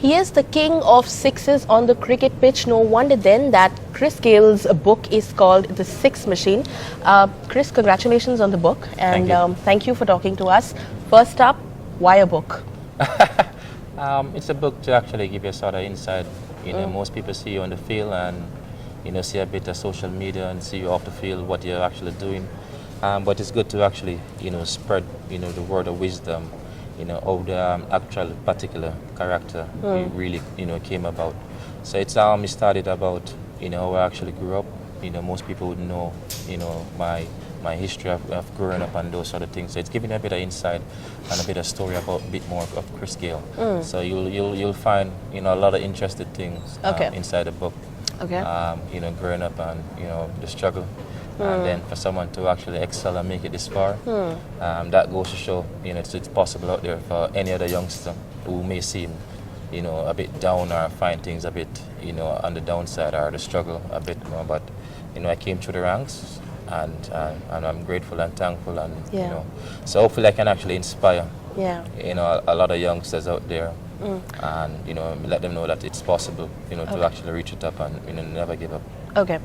He is the king of sixes on the cricket pitch. No wonder then that Chris Gayle's book is called The Six Machine. Chris, congratulations on the book, and thank you for talking to us. First up, why a book? It's a book to actually give you a sort of insight. You know, most people see you on the field and, you know, see a bit of social media and see you off the field, what you're actually doing. But it's good to actually, you know, spread, you know, the word of wisdom, you know, of the actual particular character really, you know, came about. So it's it started about, you know, how I actually grew up. You know, most people would know, you know, my history of growing up and those sort of things. So it's giving a bit of insight and a bit of story about a bit more of Chris Gayle. So you'll find, you know, a lot of interesting things inside the book. You know, growing up and, you know, the struggle. And then for someone to actually excel and make it this far, that goes to show, you know, it's possible out there for any other youngster who may seem, you know, a bit down or find things a bit, you know, on the downside or the struggle a bit more. But, you know, I came through the ranks and I'm grateful and thankful, and, you know, so hopefully I can actually inspire, you know, a lot of youngsters out there. And, you know, let them know that it's possible, you know, to actually reach the top and, you know, never give up. Okay.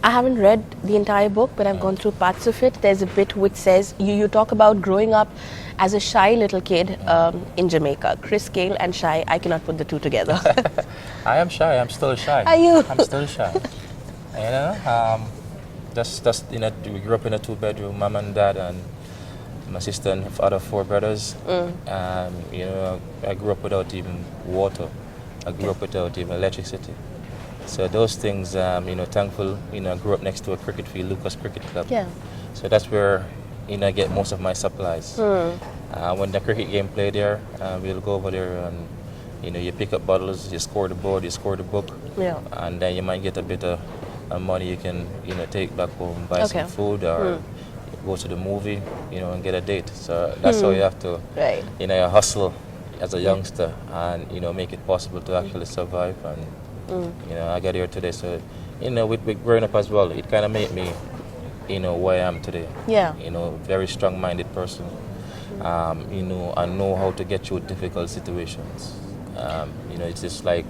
I haven't read the entire book, but I've gone through parts of it. There's a bit which says, you talk about growing up as a shy little kid in Jamaica. Chris Gayle and shy, I cannot put the two together. I am shy. I'm still shy. Are you? I'm still shy. You know, just, you know, we grew up in a two-bedroom, mom and dad, and my sister and other four brothers. You know, I grew up without even water. I grew up without even electricity. So those things, you know, thankful, you know, I grew up next to a cricket field, Lucas Cricket Club. So that's where, you know, I get most of my supplies. When the cricket game played there, we'll go over there and, you know, you pick up bottles, you score the board, you score the book. And then you might get a bit of money you can, you know, take back home, buy some food or go to the movie, you know, and get a date. So that's how you have to, you know, hustle as a youngster and, you know, make it possible to actually survive. And, you know, I got here today. So, you know, with growing up as well, it kind of made me, you know, who I am today. You know, very strong-minded person. You know, I know how to get through difficult situations. You know, it's just like,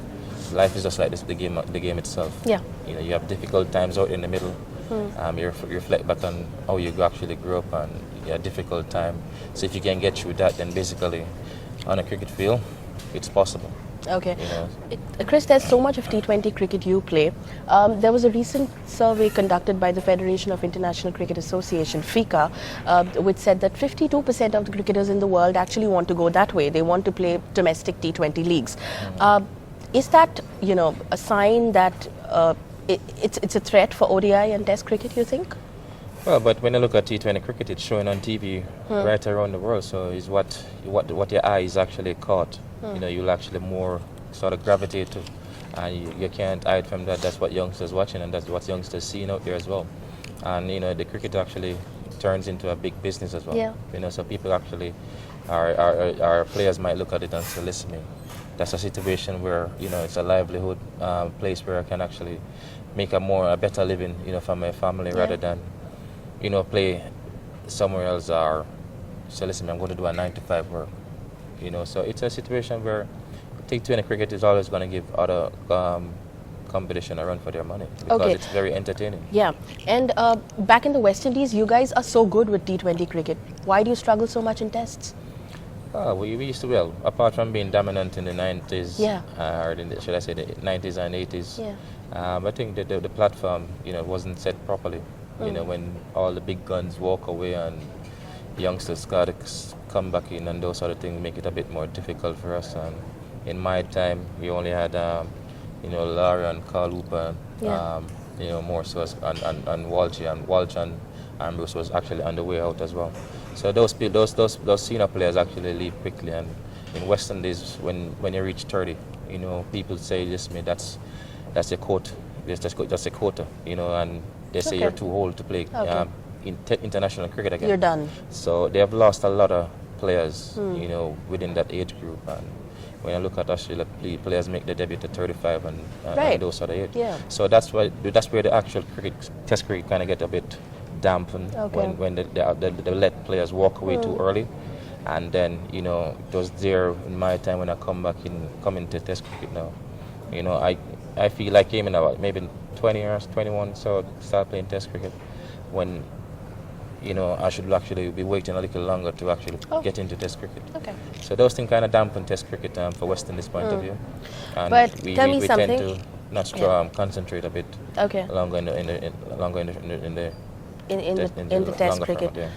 life is just like this, the game itself. You know, you have difficult times out in the middle. You reflect back on how you actually grew up and a difficult time. So if you can get through that, then basically on a cricket field, it's possible. You know. Chris, there's so much of T20 cricket you play. There was a recent survey conducted by the Federation of International Cricket Association, FICA, which said that 52% of the cricketers in the world actually want to go that way. They want to play domestic T20 leagues. Is that, you know, a sign that it's a threat for ODI and Test cricket, you think? Well, but when you look at T20 cricket, it's showing on TV right around the world. So it's what your eyes actually caught. You know, you'll actually more sort of gravitate to, and you can't hide from that. That's what youngsters watching, and that's what youngsters seeing out there as well. And, you know, the cricket actually turns into a big business as well. You know, so people actually, our players might look at it and say, listen, that's a situation where, you know, it's a livelihood place where I can actually make a better living, you know, for my family rather than, you know, play somewhere else or say, listen, I'm going to do a 9-to-5 work. You know, so it's a situation where T20 cricket is always going to give other competition a run for their money because it's very entertaining. And back in the West Indies, you guys are so good with T20 cricket. Why do you struggle so much in tests? We used to, well, apart from being dominant in the 90s, or should I say the 90s and 80s, I think that the platform, you know, wasn't set properly. You know, when all the big guns walk away and youngsters got to come back in and those sort of things make it a bit more difficult for us. And in my time, we only had, you know, Lara and Carl Hooper, you know, more so and Walsh and Ambrose was actually on the way out as well. So those senior players actually leave quickly. And in West Indies, when you reach 30, you know, people say, listen, that's a quote, that's a quota, you know, and they say you're too old to play international cricket again. You're done. So they have lost a lot of players, you know, within that age group. And when I look at Australia, players make their debut at 35 and those sort of age. So that's where the actual Test cricket kind of get a bit dampened when they let players walk away too early. And then, you know, it was there in my time when I come into Test cricket now. You know, I feel like I came in about maybe 20 years, 21, so start playing Test cricket when, you know, I should actually be waiting a little longer to actually get into Test cricket. Okay. So those things kind of dampen Test cricket for West Indies point of view. And But tell me we something. tend to not concentrate a bit longer in the Test longer cricket. format, yeah.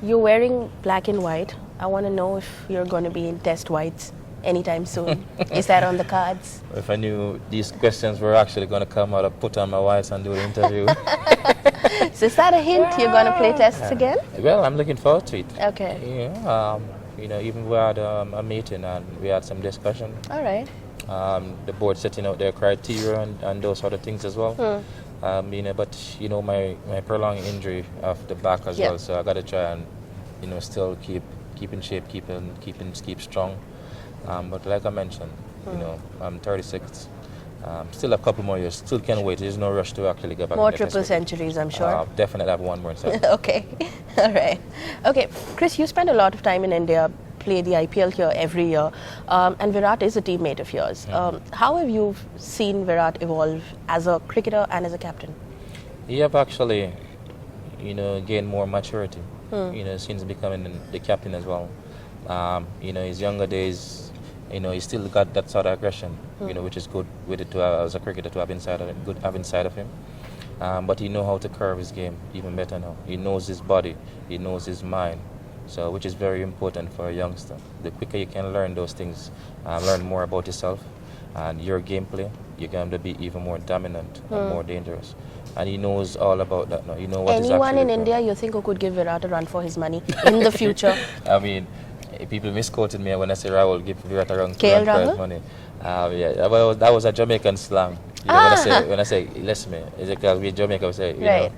You're wearing black and white. I want to know if you're going to be in Test whites anytime soon. Is that on the cards? If I knew these questions were actually going to come out, I'd put on my whites and do the interview. So is that a hint you're going to play Tests again? Well, I'm looking forward to it. Okay. Yeah, you know, even we had a meeting and we had some discussion. All right. The board setting out their criteria and those sort of things as well. You know, but you know, my prolonged injury of the back as well, so I got to try and, you know, still keep in shape, keep strong. But like I mentioned, you know, I'm 36. Still a couple more years. Still can't wait. There's no rush to actually get back. More triple centuries, I'm sure. Definitely have one more inside. Okay. All right. Okay. Chris, you spend a lot of time in India, play the IPL here every year, and Virat is a teammate of yours. How have you seen Virat evolve as a cricketer and as a captain? He have actually, you know, gained more maturity, you know, since becoming the captain as well. You know, his younger days, you know, he still got that sort of aggression, you know, which is good with it to have, as a cricketer to have inside of it, have inside of him. But he knows how to curve his game even better now. He knows his body, he knows his mind, so which is very important for a youngster. The quicker you can learn those things, learn more about yourself and your gameplay, you're going to be even more dominant and more dangerous. And he knows all about that now. You know what anyone in India you think who could give Virat a run for his money in the future? I mean, people misquoted me when I say Rahul give Virat a run for his money. Yeah, that was a Jamaican slang. You know, when I say listen me, it's because we Jamaica we say, you know,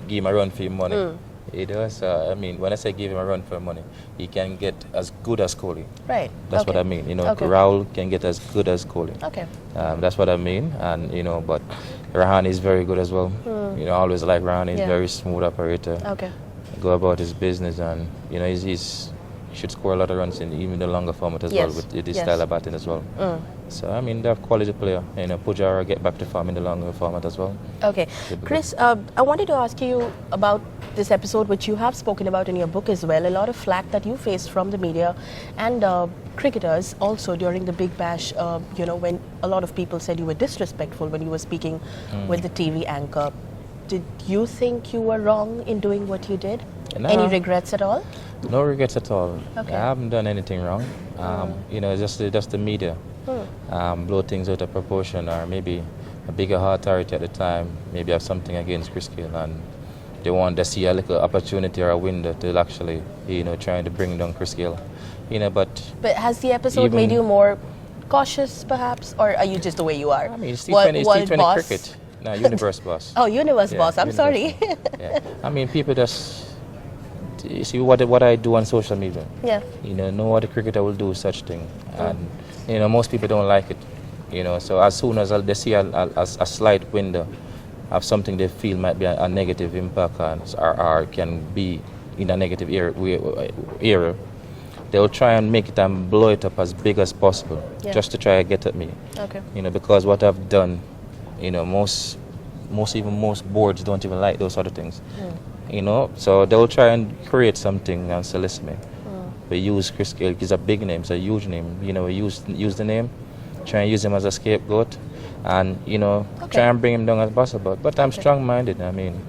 give him a run for your money. You know, so I mean, when I say give him a run for money, he can get as good as Kohli. Right. That's what I mean. You know, Rahul can get as good as Kohli. Okay. That's what I mean. And you know, but Rahane is very good as well. You know, I always like Rahane. He's very smooth operator. Okay. Go about his business, and you know, he's should score a lot of runs in even the longer format as well with his style of batting as well. So I mean, they have quality player. You know, Pujara get back to form in the longer format as well. Okay, Chris, I wanted to ask you about this episode, which you have spoken about in your book as well. A lot of flack that you faced from the media and cricketers also during the Big Bash. You know, when a lot of people said you were disrespectful when you were speaking with the TV anchor. Did you think you were wrong in doing what you did? No. Any regrets at all? No regrets at all. Okay. I haven't done anything wrong. You know, just the media blow things out of proportion, or maybe a bigger authority at the time maybe have something against Chris Gayle, and they want to see a little opportunity or a window to actually, you know, trying to bring down Chris Gayle. You know, but has the episode made you more cautious, perhaps, or are you just the way you are? I mean, it's T20 cricket. No, universe boss. Oh, universe boss. I'm sorry. Yeah. I mean, people just see what I do on social media. Yeah. You know, no other cricketer will do such thing, and you know, most people don't like it. You know, so as soon as they see a slight window of something they feel might be a negative impact on, or can be in a negative era, they'll try and make it and blow it up as big as possible, just to try to get at me. Okay. You know, because what I've done, you know, most boards don't even like those sort of things. You know, so they'll try and create something and say, listen, me. We use Chris Gayle, he's a big name, it's a huge name. You know, we use the name, try and use him as a scapegoat, and you know, try and bring him down as possible. But I'm strong-minded. I mean.